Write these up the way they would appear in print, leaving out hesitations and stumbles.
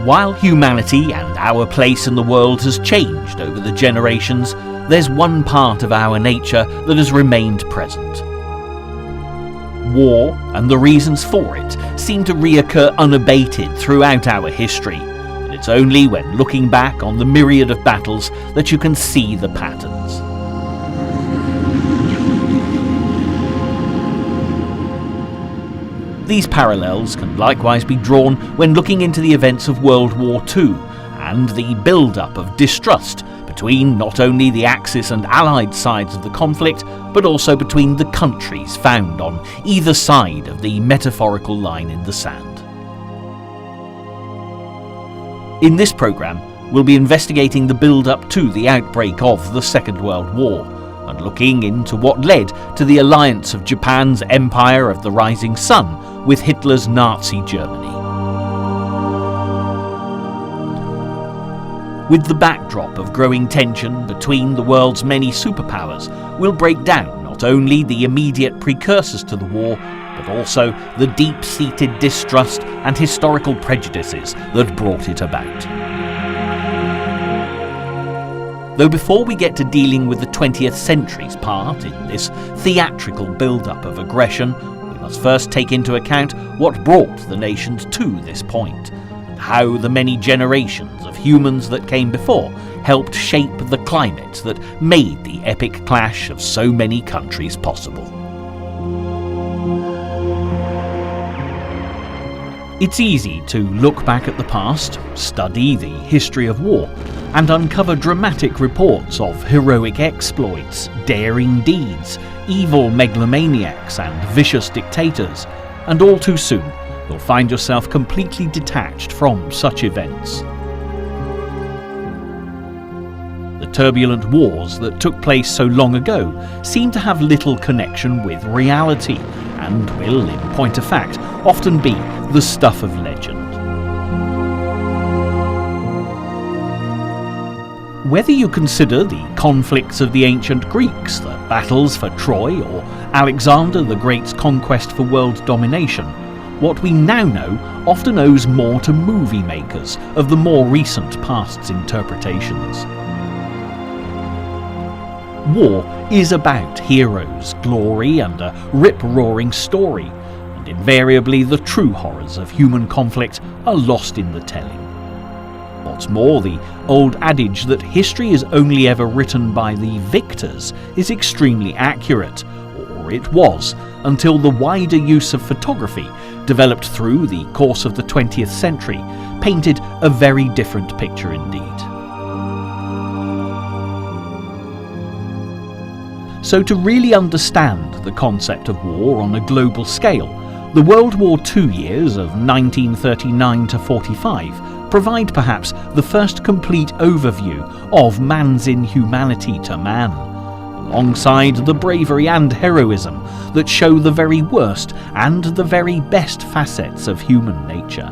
While humanity and our place in the world has changed over the generations, there's one part of our nature that has remained present. War and the reasons for it seem to reoccur unabated throughout our history, and it's only when looking back on the myriad of battles that you can see the patterns. These parallels can likewise be drawn when looking into the events of World War II and the build-up of distrust between not only the Axis and Allied sides of the conflict, but also between the countries found on either side of the metaphorical line in the sand. In this programme, we'll be investigating the build-up to the outbreak of the Second World War, and looking into what led to the alliance of Japan's Empire of the Rising Sun with Hitler's Nazi Germany. With the backdrop of growing tension between the world's many superpowers, we'll break down not only the immediate precursors to the war, but also the deep-seated distrust and historical prejudices that brought it about. Though before we get to dealing with the 20th century's part in this theatrical build-up of aggression, we must first take into account what brought the nations to this point, and how the many generations of humans that came before helped shape the climate that made the epic clash of so many countries possible. It's easy to look back at the past, study the history of war, and uncover dramatic reports of heroic exploits, daring deeds, evil megalomaniacs and vicious dictators, and all too soon you'll find yourself completely detached from such events. The turbulent wars that took place so long ago seem to have little connection with reality, and will, in point of fact, often be the stuff of legend. Whether you consider the conflicts of the ancient Greeks, the battles for Troy, or Alexander the Great's conquest for world domination, what we now know often owes more to movie makers of the more recent past's interpretations. War is about heroes, glory, and a rip-roaring story, and invariably the true horrors of human conflict are lost in the telling. What's more, the old adage that history is only ever written by the victors is extremely accurate, or it was, until the wider use of photography, developed through the course of the 20th century, painted a very different picture indeed. So to really understand the concept of war on a global scale, the World War II years of 1939 to 45 provide perhaps the first complete overview of man's inhumanity to man, alongside the bravery and heroism that show the very worst and the very best facets of human nature.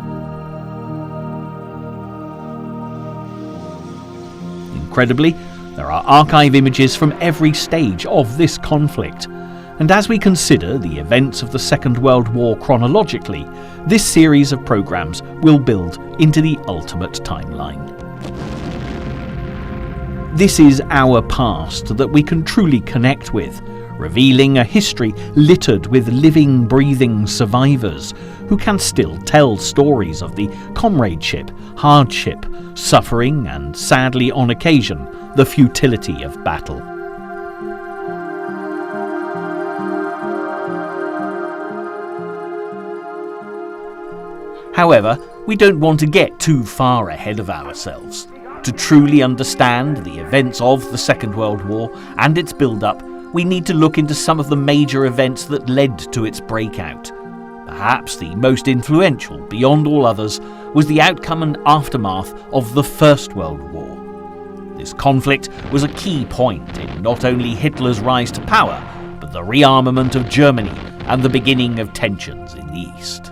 Incredibly, there are archive images from every stage of this conflict, and as we consider the events of the Second World War chronologically, this series of programmes will build into the ultimate timeline. This is our past that we can truly connect with, revealing a history littered with living, breathing survivors who can still tell stories of the comradeship, hardship, suffering, and sadly on occasion, the futility of battle. However, we don't want to get too far ahead of ourselves. To truly understand the events of the Second World War and its build-up, we need to look into some of the major events that led to its breakout. Perhaps the most influential, beyond all others, was the outcome and aftermath of the First World War. This conflict was a key point in not only Hitler's rise to power, but the rearmament of Germany and the beginning of tensions in the East.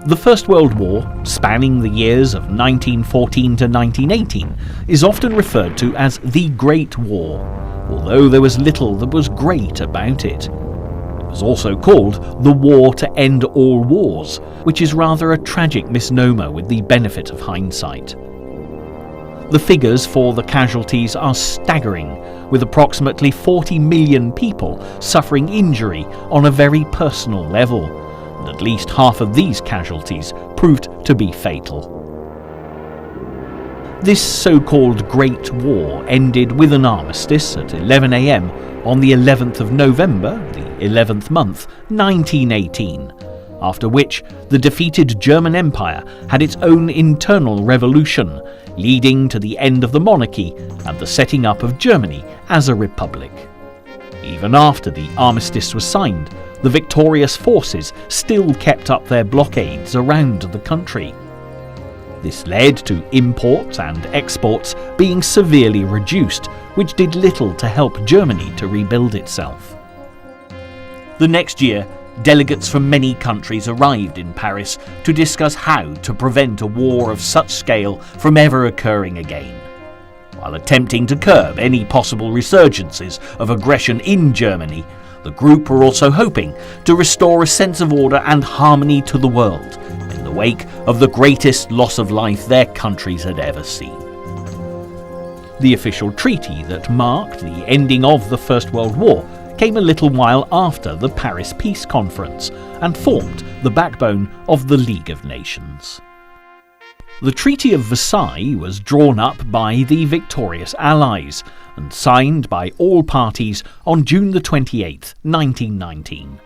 The First World War, spanning the years of 1914 to 1918, is often referred to as the Great War, although there was little that was great about it. was also called the War to End All Wars, which is rather a tragic misnomer with the benefit of hindsight. The figures for the casualties are staggering, with approximately 40 million people suffering injury on a very personal level, and at least half of these casualties proved to be fatal. This so-called Great War ended with an armistice at 11 a.m. on the 11th of November, the 11th month, 1918, after which the defeated German Empire had its own internal revolution, leading to the end of the monarchy and the setting up of Germany as a republic. Even after the armistice was signed, the victorious forces still kept up their blockades around the country. This led to imports and exports being severely reduced, which did little to help Germany to rebuild itself. The next year, delegates from many countries arrived in Paris to discuss how to prevent a war of such scale from ever occurring again. While attempting to curb any possible resurgences of aggression in Germany, the group were also hoping to restore a sense of order and harmony to the world in the wake of the greatest loss of life their countries had ever seen. The official treaty that marked the ending of the First World War came a little while after the Paris Peace Conference and formed the backbone of the League of Nations. The Treaty of Versailles was drawn up by the victorious Allies and signed by all parties on June 28, 1919.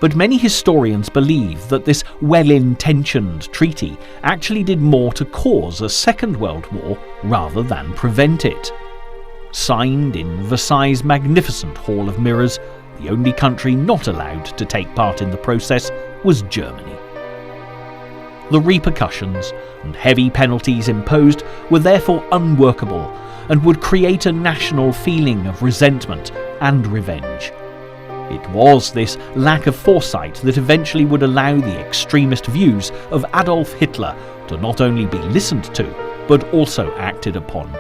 But many historians believe that this well-intentioned treaty actually did more to cause a Second World War rather than prevent it. Signed in Versailles' magnificent Hall of Mirrors, the only country not allowed to take part in the process was Germany. The repercussions and heavy penalties imposed were therefore unworkable and would create a national feeling of resentment and revenge. It was this lack of foresight that eventually would allow the extremist views of Adolf Hitler to not only be listened to, but also acted upon.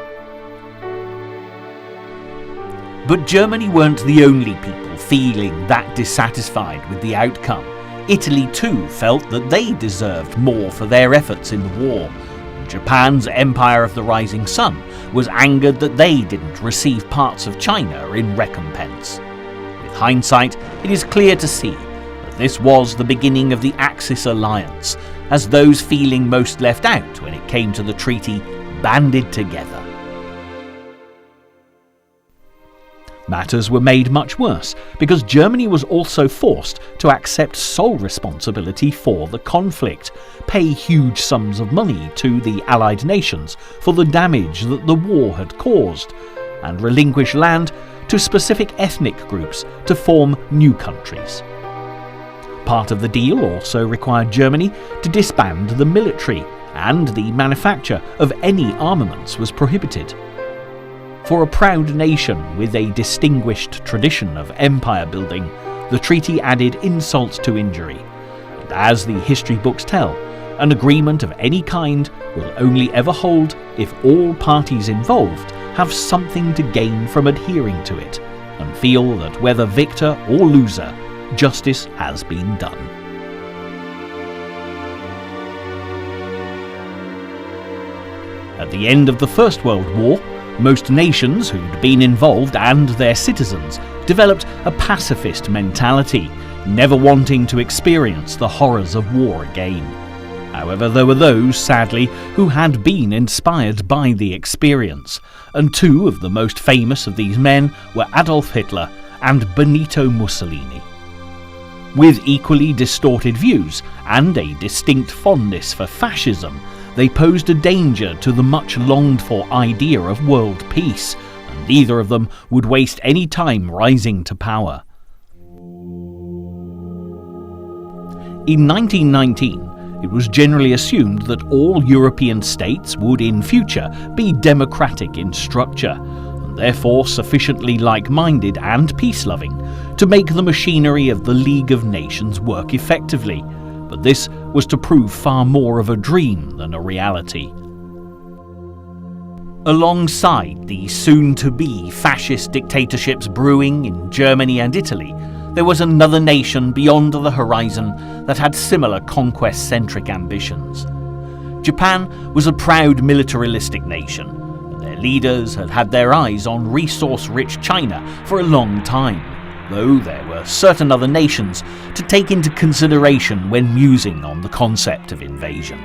But Germany weren't the only people feeling that dissatisfied with the outcome. Italy too felt that they deserved more for their efforts in the war. Japan's Empire of the Rising Sun was angered that they didn't receive parts of China in recompense. With hindsight, it is clear to see that this was the beginning of the Axis alliance, as those feeling most left out when it came to the treaty banded together. Matters were made much worse because Germany was also forced to accept sole responsibility for the conflict, pay huge sums of money to the Allied nations for the damage that the war had caused, and relinquish land to specific ethnic groups to form new countries. Part of the deal also required Germany to disband the military, and the manufacture of any armaments was prohibited. For a proud nation with a distinguished tradition of empire building, the treaty added insult to injury. And as the history books tell, an agreement of any kind will only ever hold if all parties involved have something to gain from adhering to it, and feel that whether victor or loser, justice has been done. At the end of the First World War, most nations who'd been involved and their citizens developed a pacifist mentality, never wanting to experience the horrors of war again. However, there were those, sadly, who had been inspired by the experience, and two of the most famous of these men were Adolf Hitler and Benito Mussolini. With equally distorted views and a distinct fondness for fascism, they posed a danger to the much longed-for idea of world peace, and neither of them would waste any time rising to power. In 1919, it was generally assumed that all European states would in future be democratic in structure, and therefore sufficiently like-minded and peace-loving to make the machinery of the League of Nations work effectively. But this was to prove far more of a dream than a reality. Alongside the soon-to-be fascist dictatorships brewing in Germany and Italy, there was another nation beyond the horizon that had similar conquest-centric ambitions. Japan was a proud militaristic nation, and their leaders had had their eyes on resource-rich China for a long time, though there were certain other nations to take into consideration when musing on the concept of invasion.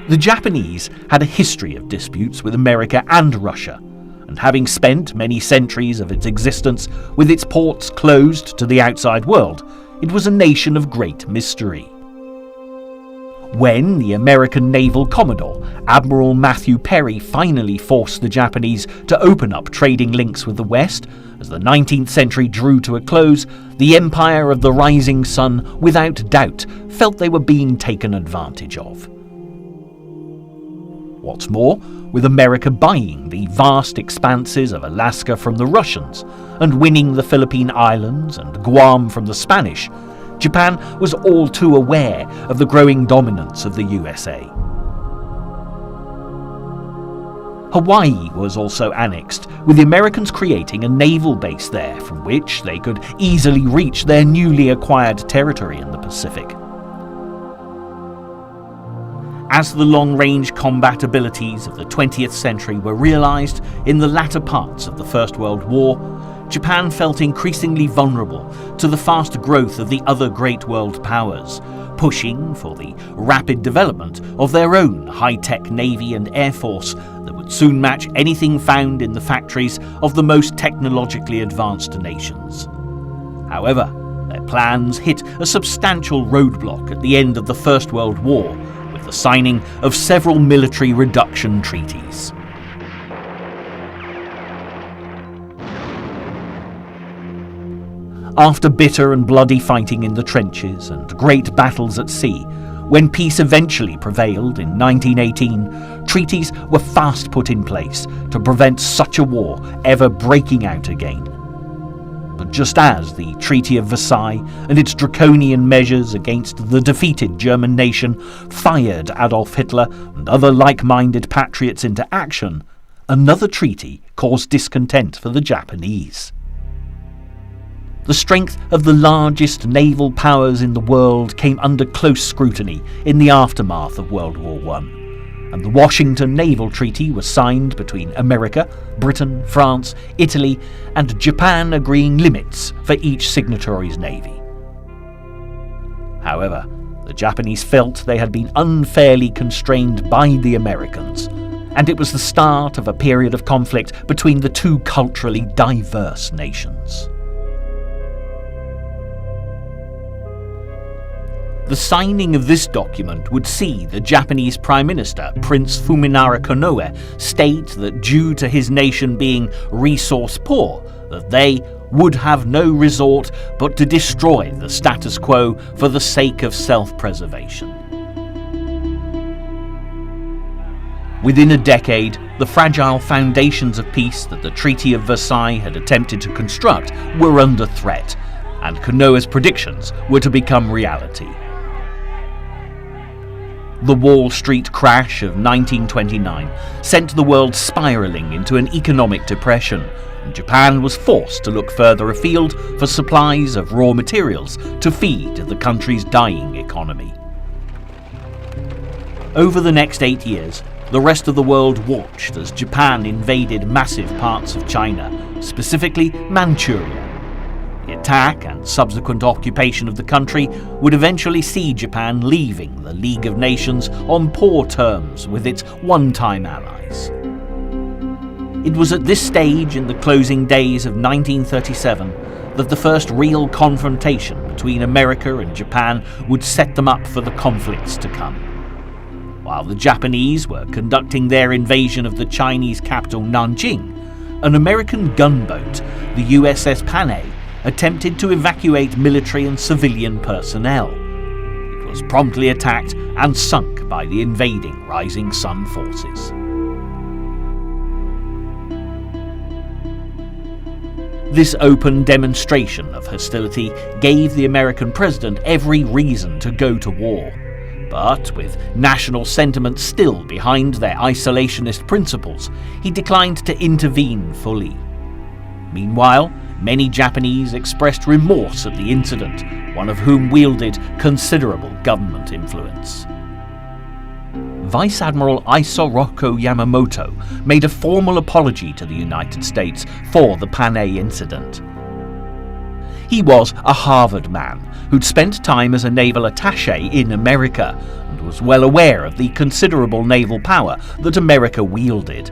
The Japanese had a history of disputes with America and Russia, and having spent many centuries of its existence with its ports closed to the outside world, it was a nation of great mystery. When the American naval commodore, Admiral Matthew Perry, finally forced the Japanese to open up trading links with the West, as the 19th century drew to a close, the empire of the rising sun, without doubt, felt they were being taken advantage of. What's more, with America buying the vast expanses of Alaska from the Russians and winning the Philippine Islands and Guam from the Spanish, Japan was all too aware of the growing dominance of the USA. Hawaii was also annexed, with the Americans creating a naval base there from which they could easily reach their newly acquired territory in the Pacific. As the long-range combat abilities of the 20th century were realised in the latter parts of the First World War, Japan felt increasingly vulnerable to the fast growth of the other great world powers, pushing for the rapid development of their own high-tech navy and air force that would soon match anything found in the factories of the most technologically advanced nations. However, their plans hit a substantial roadblock at the end of the First World War, the signing of several military reduction treaties. After bitter and bloody fighting in the trenches and great battles at sea, when peace eventually prevailed in 1918, treaties were fast put in place to prevent such a war ever breaking out again. But just as the Treaty of Versailles and its draconian measures against the defeated German nation fired Adolf Hitler and other like-minded patriots into action, another treaty caused discontent for the Japanese. The strength of the largest naval powers in the world came under close scrutiny in the aftermath of World War I, and the Washington Naval Treaty was signed between America, Britain, France, Italy, and Japan, agreeing limits for each signatory's navy. However, the Japanese felt they had been unfairly constrained by the Americans, and it was the start of a period of conflict between the two culturally diverse nations. The signing of this document would see the Japanese Prime Minister, Prince Fuminara Konoe, state that due to his nation being resource poor, that they would have no resort but to destroy the status quo for the sake of self-preservation. Within a decade, the fragile foundations of peace that the Treaty of Versailles had attempted to construct were under threat, and Konoe's predictions were to become reality. The Wall Street crash of 1929 sent the world spiralling into an economic depression, and Japan was forced to look further afield for supplies of raw materials to feed the country's dying economy. Over the next 8 years, the rest of the world watched as Japan invaded massive parts of China, specifically Manchuria. The attack and subsequent occupation of the country would eventually see Japan leaving the League of Nations on poor terms with its one-time allies. It was at this stage in the closing days of 1937 that the first real confrontation between America and Japan would set them up for the conflicts to come. While the Japanese were conducting their invasion of the Chinese capital Nanjing, an American gunboat, the USS Panay, attempted to evacuate military and civilian personnel. It was promptly attacked and sunk by the invading Rising Sun forces. This open demonstration of hostility gave the American president every reason to go to war, but with national sentiment still behind their isolationist principles, he declined to intervene fully. Meanwhile, many Japanese expressed remorse at the incident, one of whom wielded considerable government influence. Vice Admiral Isoroku Yamamoto made a formal apology to the United States for the Panay incident. He was a Harvard man who'd spent time as a naval attaché in America and was well aware of the considerable naval power that America wielded.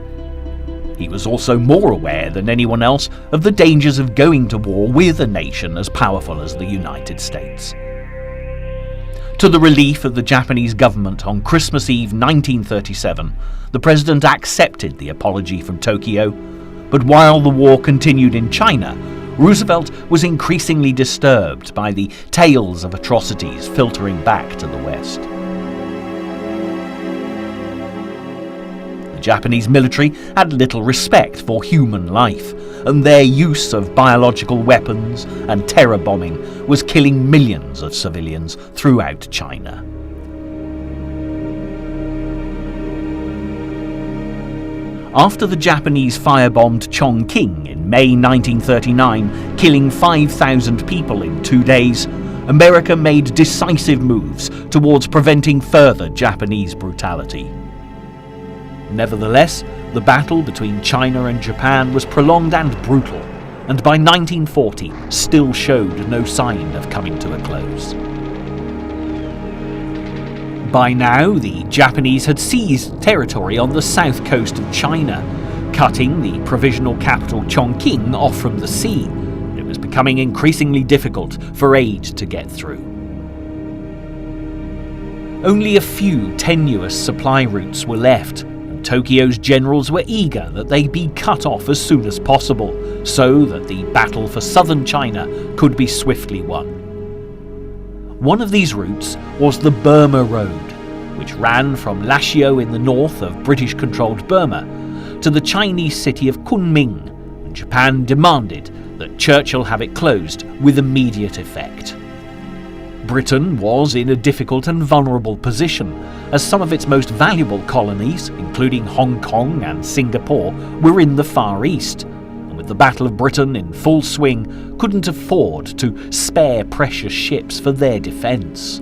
He was also more aware than anyone else of the dangers of going to war with a nation as powerful as the United States. To the relief of the Japanese government on Christmas Eve 1937, the president accepted the apology from Tokyo, but while the war continued in China, Roosevelt was increasingly disturbed by the tales of atrocities filtering back to the West. The Japanese military had little respect for human life, and their use of biological weapons and terror bombing was killing millions of civilians throughout China. After the Japanese firebombed Chongqing in May 1939, killing 5,000 people in 2 days, America made decisive moves towards preventing further Japanese brutality. Nevertheless, the battle between China and Japan was prolonged and brutal, and by 1940 still showed no sign of coming to a close. By now, the Japanese had seized territory on the south coast of China, cutting the provisional capital Chongqing off from the sea. It was becoming increasingly difficult for aid to get through. Only a few tenuous supply routes were left, and Tokyo's generals were eager that they be cut off as soon as possible, so that the battle for southern China could be swiftly won. One of these routes was the Burma Road, which ran from Lashio in the north of British-controlled Burma to the Chinese city of Kunming, and Japan demanded that Churchill have it closed with immediate effect. Britain was in a difficult and vulnerable position, as some of its most valuable colonies, including Hong Kong and Singapore, were in the Far East, and with the Battle of Britain in full swing, couldn't afford to spare precious ships for their defence.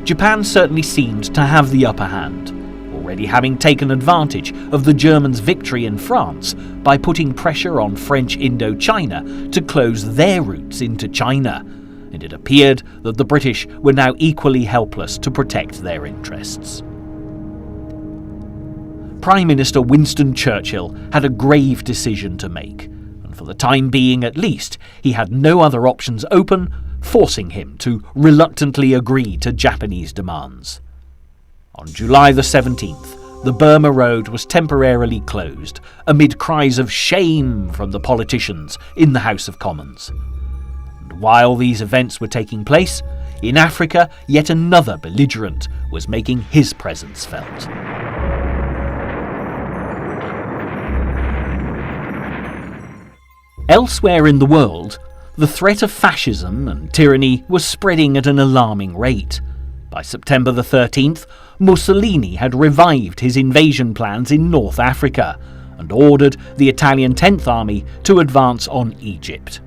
Japan certainly seemed to have the upper hand, already having taken advantage of the Germans' victory in France by putting pressure on French Indochina to close their routes into China, and it appeared that the British were now equally helpless to protect their interests. Prime Minister Winston Churchill had a grave decision to make, and for the time being at least, he had no other options open, forcing him to reluctantly agree to Japanese demands. On July the 17th, the Burma Road was temporarily closed, amid cries of shame from the politicians in the House of Commons. And while these events were taking place, in Africa yet another belligerent was making his presence felt. Elsewhere in the world, the threat of fascism and tyranny was spreading at an alarming rate. By September the 13th, Mussolini had revived his invasion plans in North Africa and ordered the Italian 10th Army to advance on Egypt.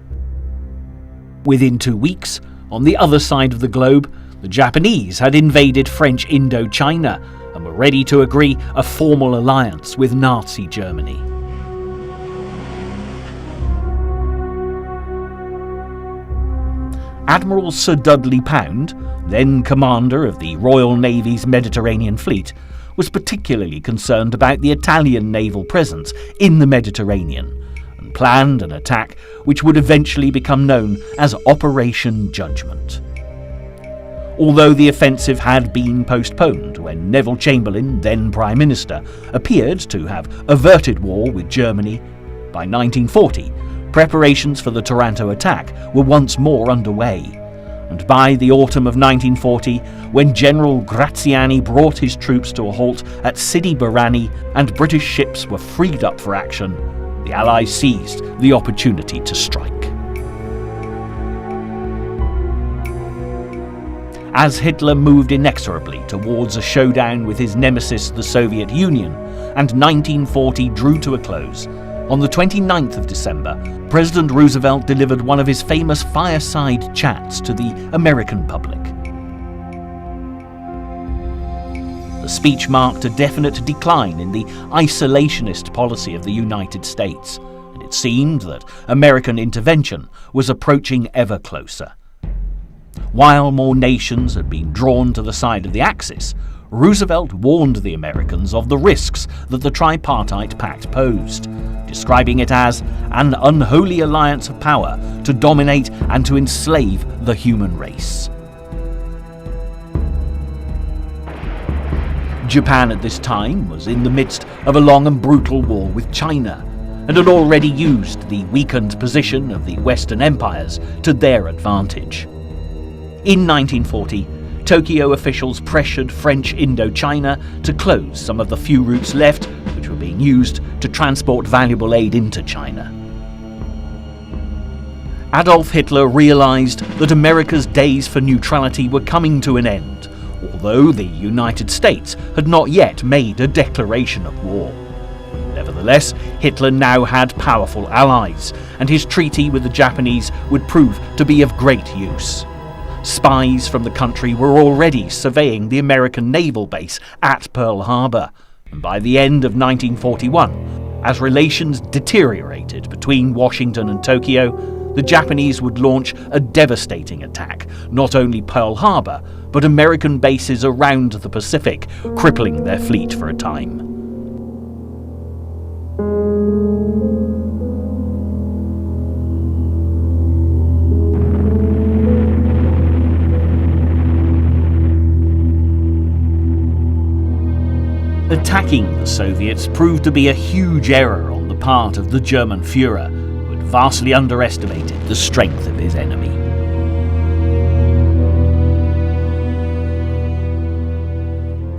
Within 2 weeks, on the other side of the globe, the Japanese had invaded French Indochina and were ready to agree a formal alliance with Nazi Germany. Admiral Sir Dudley Pound, then commander of the Royal Navy's Mediterranean Fleet, was particularly concerned about the Italian naval presence in the Mediterranean and planned an attack which would eventually become known as Operation Judgment. Although the offensive had been postponed when Neville Chamberlain, then Prime Minister, appeared to have averted war with Germany, by 1940, preparations for the Taranto attack were once more underway, and by the autumn of 1940, when General Graziani brought his troops to a halt at Sidi Barrani and British ships were freed up for action, the Allies seized the opportunity to strike. As Hitler moved inexorably towards a showdown with his nemesis, the Soviet Union, and 1940 drew to a close, On the 29th of December, President Roosevelt delivered one of his famous fireside chats to the American public. The speech marked a definite decline in the isolationist policy of the United States, and it seemed that American intervention was approaching ever closer. While more nations had been drawn to the side of the Axis, Roosevelt warned the Americans of the risks that the tripartite pact posed, describing it as an unholy alliance of power to dominate and to enslave the human race. Japan at this time was in the midst of a long and brutal war with China, and had already used the weakened position of the Western empires to their advantage. In 1940, Tokyo officials pressured French Indochina to close some of the few routes left which were being used to transport valuable aid into China. Adolf Hitler realized that America's days for neutrality were coming to an end, although the United States had not yet made a declaration of war. Nevertheless, Hitler now had powerful allies, and his treaty with the Japanese would prove to be of great use. Spies from the country were already surveying the American naval base at Pearl Harbor, and by the end of 1941, as relations deteriorated between Washington and Tokyo, the Japanese would launch a devastating attack, not only Pearl Harbor, but American bases around the Pacific, crippling their fleet for a time. Attacking the Soviets proved to be a huge error on the part of the German Führer, who had vastly underestimated the strength of his enemy.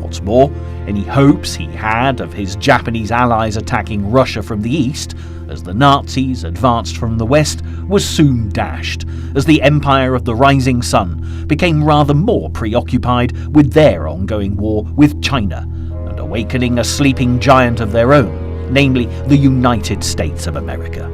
What's more, any hopes he had of his Japanese allies attacking Russia from the east, as the Nazis advanced from the west, was soon dashed, as the Empire of the Rising Sun became rather more preoccupied with their ongoing war with China, and awakening a sleeping giant of their own, namely the United States of America.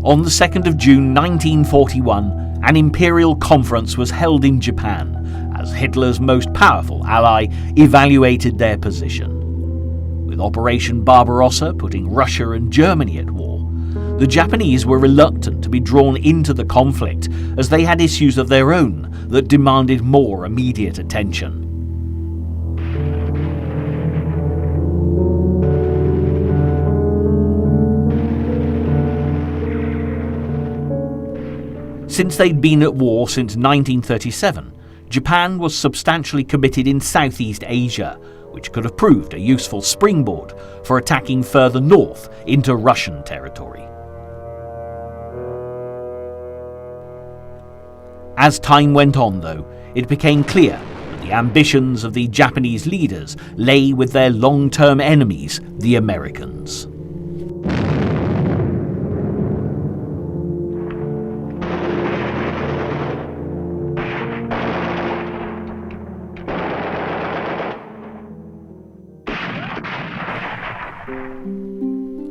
On the 2nd of June 1941, an imperial conference was held in Japan as Hitler's most powerful ally evaluated their position. With Operation Barbarossa putting Russia and Germany at war, the Japanese were reluctant to be drawn into the conflict as they had issues of their own that demanded more immediate attention. Since they'd been at war since 1937, Japan was substantially committed in Southeast Asia, which could have proved a useful springboard for attacking further north into Russian territory. As time went on, though, it became clear that the ambitions of the Japanese leaders lay with their long-term enemies, the Americans.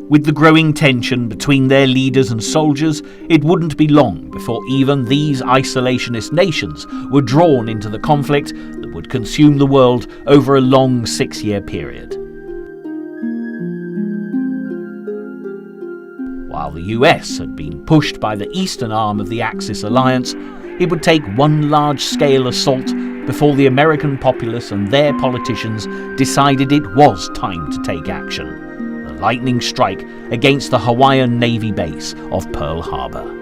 With the growing tension between their leaders and soldiers, it wouldn't be long before even these isolationist nations were drawn into the conflict that would consume the world over a long 6-year period. While the US had been pushed by the eastern arm of the Axis alliance, it would take one large-scale assault before the American populace and their politicians decided it was time to take action. Lightning strike against the Hawaiian Navy base of Pearl Harbor.